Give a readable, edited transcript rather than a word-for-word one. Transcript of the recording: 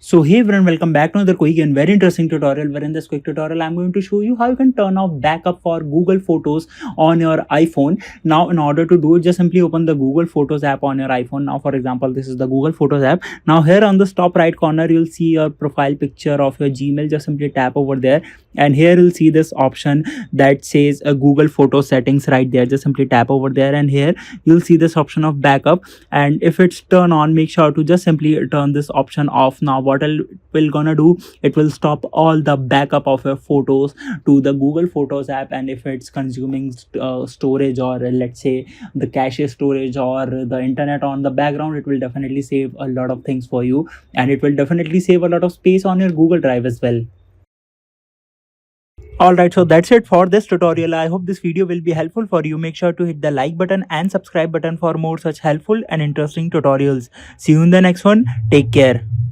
So hey everyone, welcome back to another quick and very interesting tutorial, where in this quick tutorial I'm going to show you how you can turn off backup for Google Photos on your iPhone. Now in order to do it, just simply open the Google Photos app on your iPhone. Now for example, this is the Google Photos app. Now here on the top right corner you'll see your profile picture of your Gmail. Just simply tap over there and here you'll see this option that says Google Photo settings right there. Just simply tap over there and here you'll see this option of backup, and if it's turned on, make sure to just simply turn this option off. Now what it will gonna do, it will stop all the backup of your photos to the Google Photos app, and if it's consuming storage, or let's say the cache storage or the internet on the background, it will definitely save a lot of things for you, and it will definitely save a lot of space on your Google Drive as well. Alright, so that's it for this tutorial. I hope this video will be helpful for you. Make sure to hit the like button and subscribe button for more such helpful and interesting tutorials. See you in the next one. Take care.